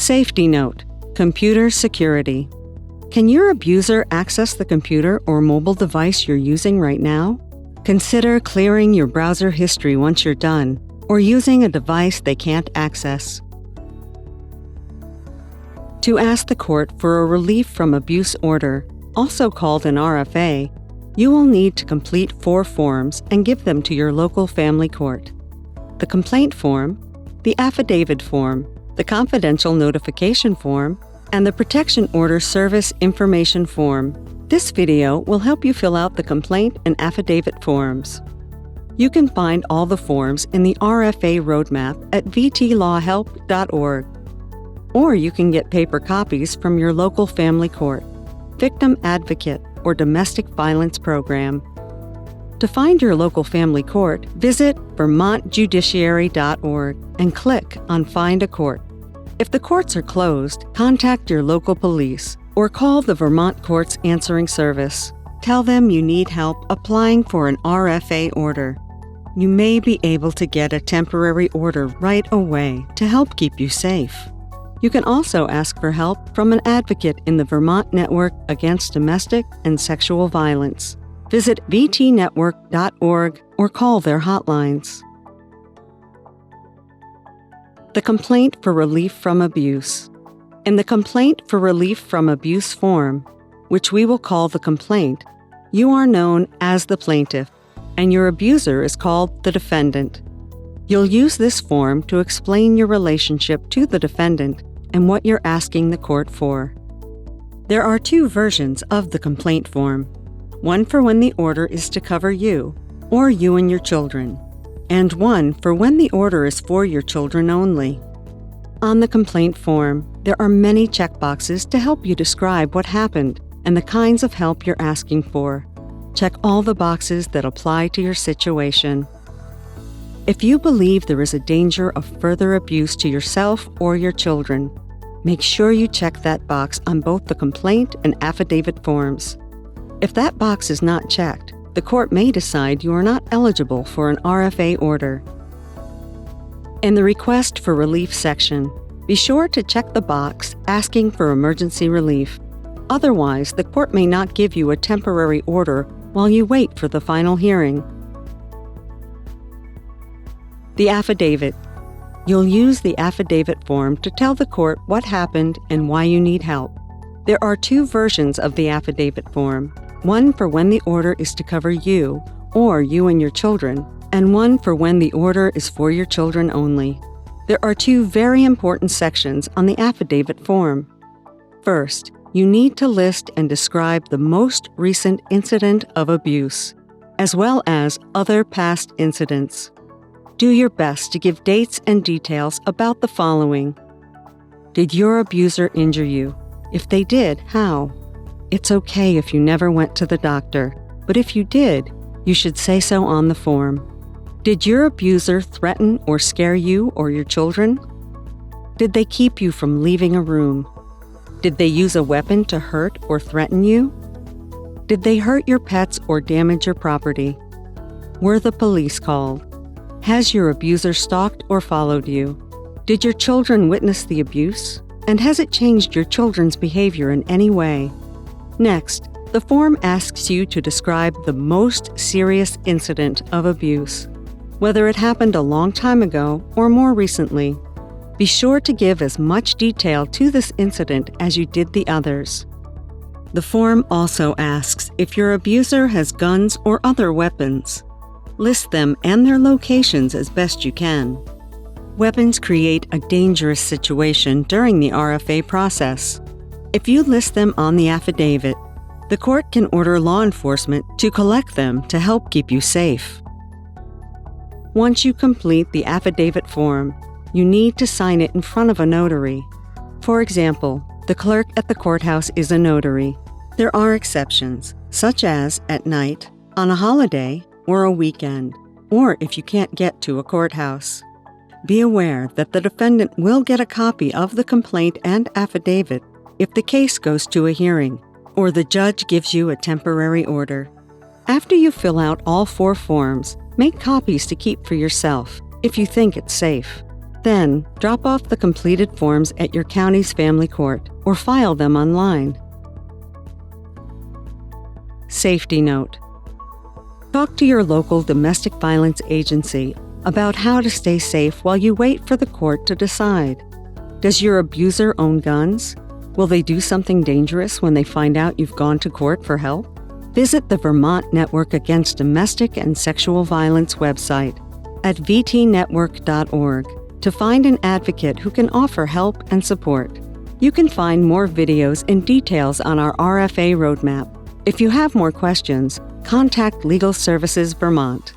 Safety note: computer security. Can your abuser access the computer or mobile device you're using right now? Consider clearing your browser history once you're done, or using a device they can't access. To ask the court for a relief from abuse order, also called an RFA, you will need to complete 4 forms and give them to your local family court: the complaint form, the affidavit form, the confidential notification form, and the protection order service information form. This video will help you fill out the complaint and affidavit forms. You can find all the forms in the RFA roadmap at vtlawhelp.org. Or you can get paper copies from your local family court, victim advocate, or domestic violence program. To find your local family court, visit vermontjudiciary.org and click on Find a Court. If the courts are closed, contact your local police or call the Vermont Courts Answering Service. Tell them you need help applying for an RFA order. You may be able to get a temporary order right away to help keep you safe. You can also ask for help from an advocate in the Vermont Network Against Domestic and Sexual Violence. Visit vtnetwork.org or call their hotlines. The Complaint for Relief from Abuse. In the Complaint for Relief from Abuse form, which we will call the complaint, you are known as the plaintiff, and your abuser is called the defendant. You'll use this form to explain your relationship to the defendant and what you're asking the court for. There are 2 versions of the complaint form: one for when the order is to cover you, or you and your children, and one for when the order is for your children only. On the complaint form, there are many checkboxes to help you describe what happened and the kinds of help you're asking for. Check all the boxes that apply to your situation. If you believe there is a danger of further abuse to yourself or your children, make sure you check that box on both the complaint and affidavit forms. If that box is not checked, the court may decide you are not eligible for an RFA order. In the Request for Relief section, be sure to check the box asking for emergency relief. Otherwise, the court may not give you a temporary order while you wait for the final hearing. The affidavit. You'll use the affidavit form to tell the court what happened and why you need help. There are 2 versions of the affidavit form: one for when the order is to cover you or you and your children, and one for when the order is for your children only. There are 2 very important sections on the affidavit form. First, you need to list and describe the most recent incident of abuse, as well as other past incidents. Do your best to give dates and details about the following. Did your abuser injure you? If they did, how? It's okay if you never went to the doctor, but if you did, you should say so on the form. Did your abuser threaten or scare you or your children? Did they keep you from leaving a room? Did they use a weapon to hurt or threaten you? Did they hurt your pets or damage your property? Were the police called? Has your abuser stalked or followed you? Did your children witness the abuse? And has it changed your children's behavior in any way? Next, the form asks you to describe the most serious incident of abuse, whether it happened a long time ago or more recently. Be sure to give as much detail to this incident as you did the others. The form also asks if your abuser has guns or other weapons. List them and their locations as best you can. Weapons create a dangerous situation during the RFA process. If you list them on the affidavit, the court can order law enforcement to collect them to help keep you safe. Once you complete the affidavit form, you need to sign it in front of a notary. For example, the clerk at the courthouse is a notary. There are exceptions, such as at night, on a holiday, or a weekend, or if you can't get to a courthouse. Be aware that the defendant will get a copy of the complaint and affidavit if the case goes to a hearing, or the judge gives you a temporary order. After you fill out all 4 forms, make copies to keep for yourself if you think it's safe. Then, drop off the completed forms at your county's family court or file them online. Safety note: talk to your local domestic violence agency about how to stay safe while you wait for the court to decide. Does your abuser own guns? Will they do something dangerous when they find out you've gone to court for help? Visit the Vermont Network Against Domestic and Sexual Violence website at vtnetwork.org to find an advocate who can offer help and support. You can find more videos and details on our RFA roadmap. If you have more questions, contact Legal Services Vermont.